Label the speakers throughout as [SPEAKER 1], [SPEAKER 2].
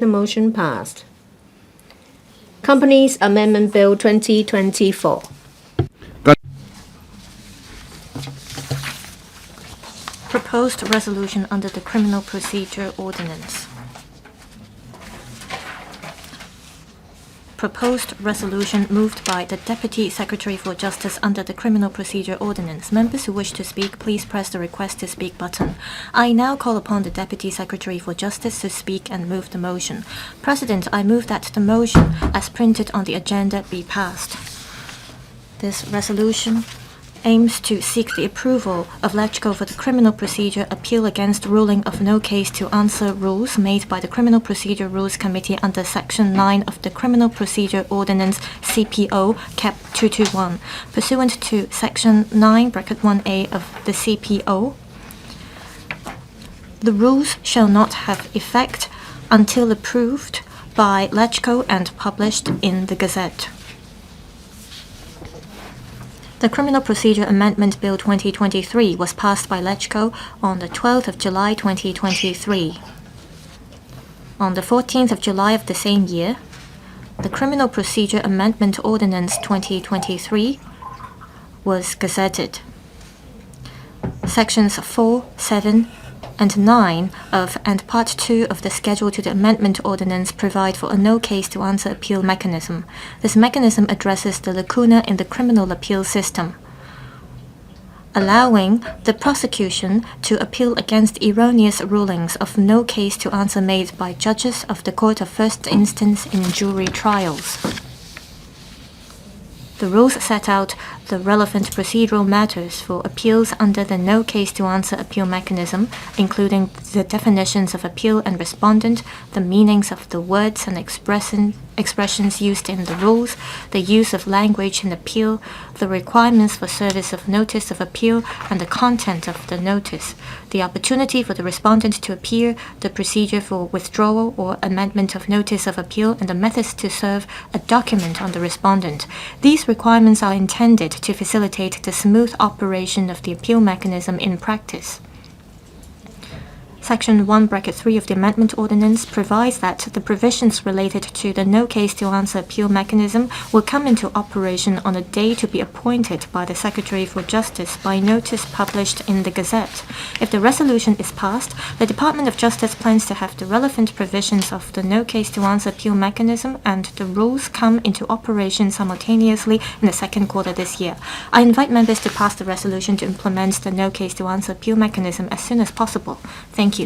[SPEAKER 1] The motion passed. Companies Amendment Bill 2024.
[SPEAKER 2] Proposed resolution under the Criminal Procedure Ordinance. Proposed resolution moved by the Deputy Secretary for Justice under the Criminal Procedure Ordinance. Members who wish to speak, please press the Request to Speak button. I now call upon the Deputy Secretary for Justice to speak and move the motion. President, I move that the motion, as printed on the agenda, be passed. This resolution aims to seek the approval of LegCo for the criminal procedure appeal against ruling of no case to answer rules made by the Criminal Procedure Rules Committee under Section 9 of the Criminal Procedure Ordinance CPO Cap 221. Pursuant to Section 9(1)(a) of the CPO, the rules shall not have effect until approved by LegCo and published in the Gazette. The Criminal Procedure Amendment Bill 2023 was passed by LegCo on the 12th of July 2023. On the 14th of July of the same year, the Criminal Procedure Amendment Ordinance 2023 was gazetted. Sections 4, 7, and 9 of and Part 2 of the Schedule to the Amendment Ordinance provide for a no-case-to-answer appeal mechanism. This mechanism addresses the lacuna in the criminal appeal system, allowing the prosecution to appeal against erroneous rulings of no case-to-answer made by judges of the Court of First Instance in jury trials. The rules set out the relevant procedural matters for appeals under the no case-to-answer appeal mechanism, including the definitions of appeal and respondent, the meanings of the words and expressions used in the rules, the use of language in appeal, the requirements for service of notice of appeal, and the content of the notice, the opportunity for the respondent to appear, the procedure for withdrawal or amendment of notice of appeal, and the methods to serve a document on the respondent. These requirements are intended to facilitate the smooth operation of the appeal mechanism in practice. Section 1(3) of the Amendment Ordinance provides that the provisions related to the no case-to-answer appeal mechanism will come into operation on a day to be appointed by the Secretary for Justice by notice published in the Gazette. If the resolution is passed, the Department of Justice plans to have the relevant provisions of the no case-to-answer appeal mechanism and the rules come into operation simultaneously in the second quarter this year. I invite members to pass the resolution to implement the no case-to-answer appeal mechanism as soon as possible. Thank you.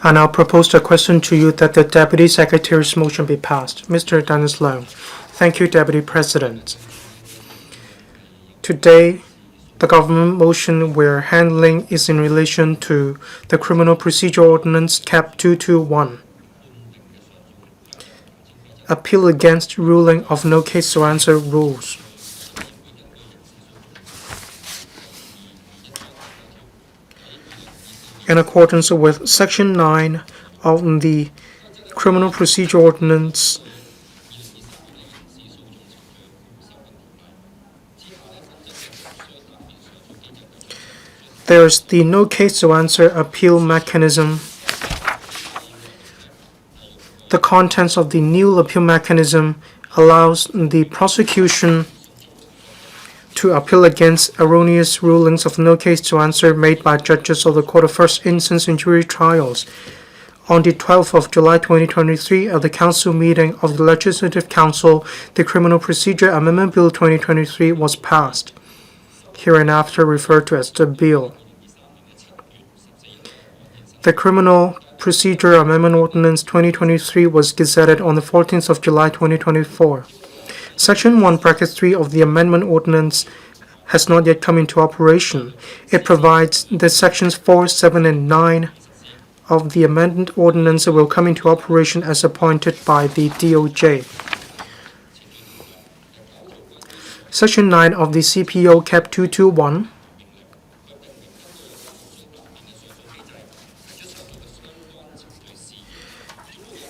[SPEAKER 3] I now propose a question to you that the Deputy Secretary's motion be passed. Mr. Dennis Leung. Thank you, Deputy President. Today, the government motion we're handling is in relation to the Criminal Procedure Ordinance Cap 221. Appeal against ruling of no case-to-answer rules. In accordance with Section 9 of the Criminal Procedure Ordinance, there's the no case-to-answer appeal mechanism. The contents of the new appeal mechanism allows the prosecution to appeal against erroneous rulings of no case-to-answer made by judges of the Court of First Instance in jury trials. On the 12th of July 2023, at the Council meeting of the Legislative Council, the Criminal Procedure Amendment Bill 2023 was passed, hereinafter referred to as the bill. The Criminal Procedure Amendment Ordinance 2023 was gazetted on the 14th of July 2024. Section 1(3) of the Amendment Ordinance has not yet come into operation. It provides that Sections 4, 7, and 9 of the Amendment Ordinance will come into operation as appointed by the DOJ. Section 9 of the CPO Cap 221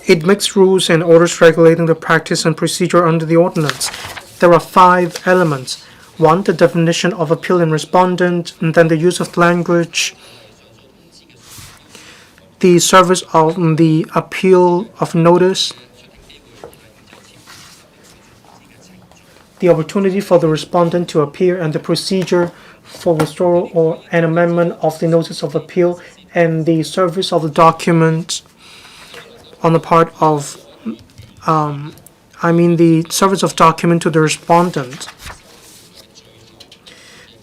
[SPEAKER 3] It makes rules and orders regulating the practice and procedure under the ordinance. There are 5 elements. 1, the definition of appeal and respondent, and then the use of language, the service of the appeal of notice, the opportunity for the respondent to appear, and the procedure for withdrawal or an amendment of the notice of appeal, and the service of the document on the part of, the service of document to the respondent.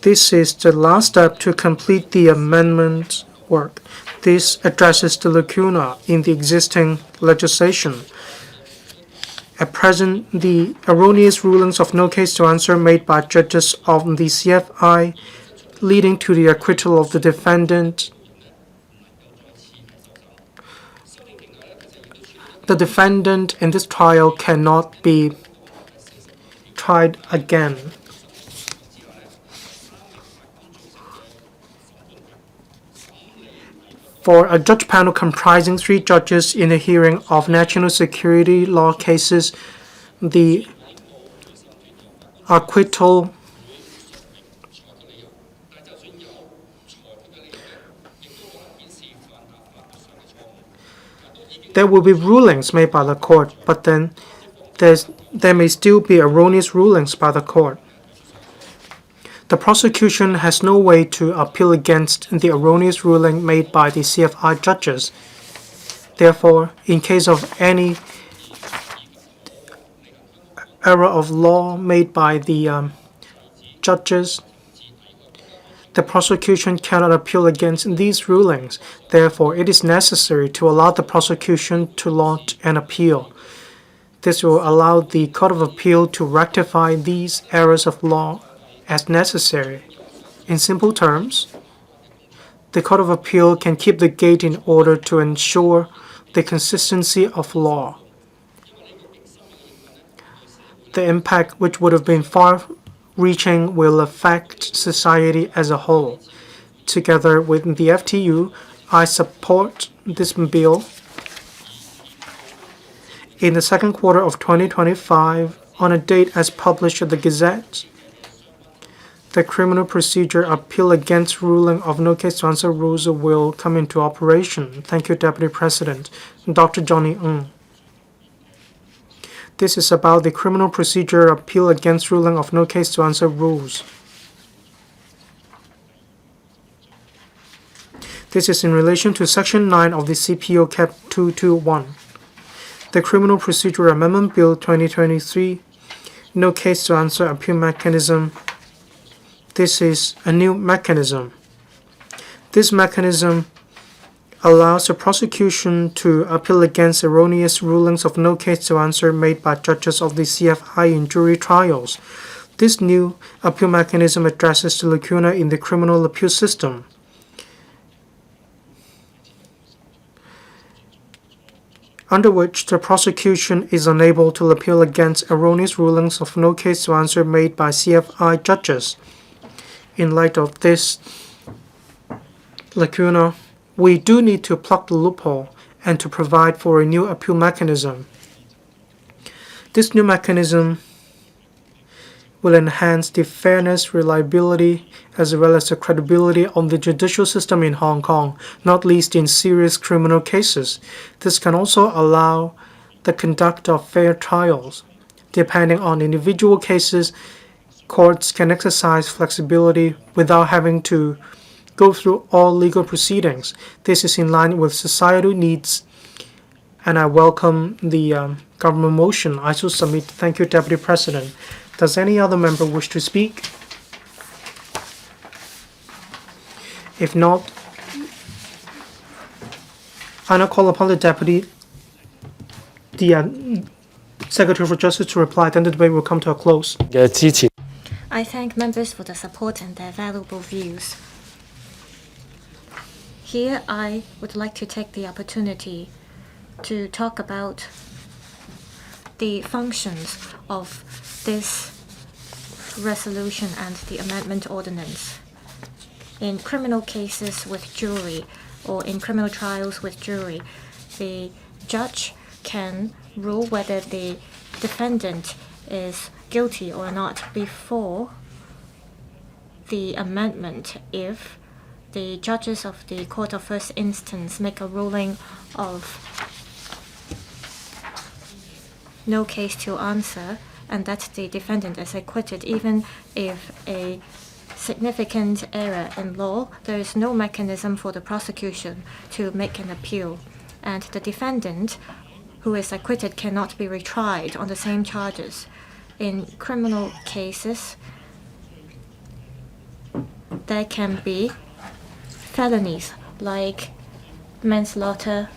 [SPEAKER 3] This is the last step to complete the amendment work. This addresses the lacuna in the existing legislation. At present, the erroneous rulings of no case to answer made by judges of the CFI leading to the acquittal of the defendant. The defendant in this trial cannot be tried again. For a judge panel comprising 3 judges in a hearing of national security law cases, the acquittal there will be rulings made by the court, but then there may still be erroneous rulings by the court. The prosecution has no way to appeal against the erroneous ruling made by the CFI judges. Therefore, in case of any error of law made by the judges, the prosecution cannot appeal against these rulings. Therefore, it is necessary to allow the prosecution to launch an appeal. This will allow the Court of Appeal to rectify these errors of law as necessary. In simple terms, the Court of Appeal can keep the gate in order to ensure the consistency of law. The impact, which would have been far-reaching, will affect society as a whole. Together with the FTU, I support this bill. In the second quarter of 2025, on a date as published in the Gazette, the Criminal Procedure Appeal Against Ruling of No Case to Answer rules will come into operation. Thank you, Deputy President. Dr. Johnny Ng. This is about the Criminal Procedure Appeal Against Ruling of No Case to Answer rules. This is in relation to Section 9 of the CPO Cap 221. The Criminal Procedure Amendment Bill 2023, No Case to Answer Appeal Mechanism. This is a new mechanism. This mechanism allows the prosecution to appeal against erroneous rulings of no case to answer made by judges of the CFI in jury trials. This new appeal mechanism addresses the lacuna in the criminal appeal system. Under which the prosecution is unable to appeal against erroneous rulings of no case to answer made by CFI judges. In light of this lacuna, we do need to plug the loophole and to provide for a new appeal mechanism. This new mechanism will enhance the fairness, reliability, as well as the credibility of the judicial system in Hong Kong, not least in serious criminal cases. This can also allow the conduct of fair trials. Depending on individual cases, courts can exercise flexibility without having to go through all legal proceedings. This is in line with societal needs, and I welcome the government motion. I shall submit. Thank you, Deputy President. Does any other member wish to speak? If not, I now call upon the Deputy, the Secretary for Justice to reply, then the debate will come to a close.
[SPEAKER 2] I thank members for the support and their valuable views. Here, I would like to take the opportunity to talk about the functions of this resolution and the amendment ordinance. In criminal cases with jury or in criminal trials with jury, the judge can rule whether the defendant is guilty or not before the amendment if the judges of the Court of First Instance make a ruling of no case to answer, and that the defendant is acquitted, even if a significant error in law, there is no mechanism for the prosecution to make an appeal, and the defendant who is acquitted cannot be retried on the same charges. In criminal cases, there can be felonies like manslaughter,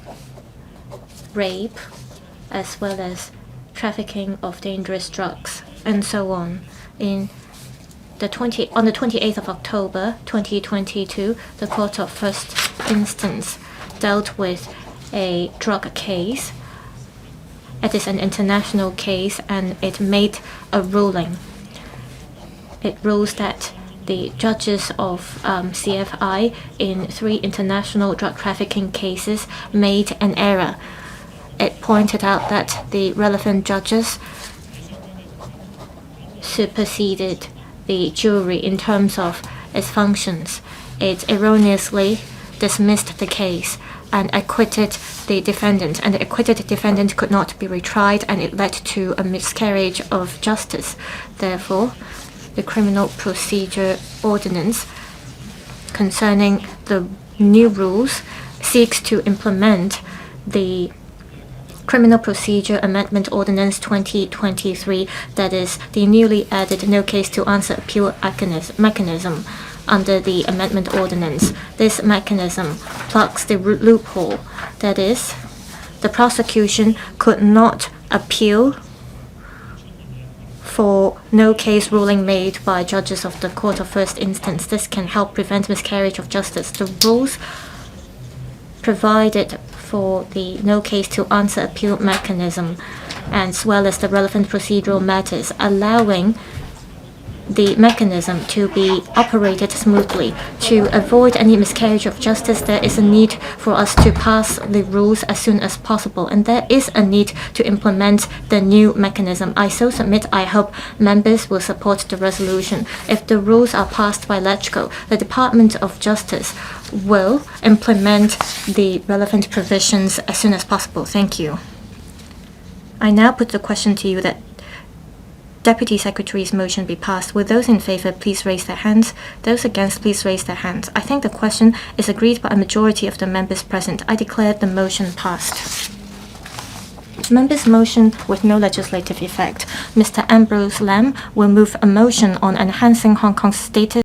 [SPEAKER 2] rape, as well as trafficking of dangerous drugs, and so on. On the 28th of October 2022, the Court of First Instance dealt with a drug case. It is an international case, and it made a ruling. It rules that the judges of CFI in 3 international drug trafficking cases made an error. It pointed out that the relevant judges superseded the jury in terms of its functions. It erroneously dismissed the case and acquitted the defendant, and the acquitted defendant could not be retried, and it led to a miscarriage of justice. Therefore, the Criminal Procedure Ordinance concerning the new rules seeks to implement the Criminal Procedure Amendment Ordinance 2023, that is, the newly added no case to answer appeal mechanism under the amendment ordinance. This mechanism plugs the loophole, that is, the prosecution could not appeal for no case ruling made by judges of the Court of First Instance. This can help prevent miscarriage of justice. The rules provided for the no case to answer appeal mechanism, as well as the relevant procedural matters, allowing the mechanism to be operated smoothly. To avoid any miscarriage of justice, there is a need for us to pass the rules as soon as possible, and there is a need to implement the new mechanism. I so submit. I hope members will support the resolution. If the rules are passed by LegCo, the Department of Justice will implement the relevant provisions as soon as possible. Thank you. I now put the question to you that Deputy Secretary's motion be passed. Will those in favor please raise their hands? Those against, please raise their hands. I think the question is agreed by a majority of the members present. I declare the motion passed. Members' motion with no legislative effect. Mr. Ambrose Lam will move a motion on enhancing Hong Kong's status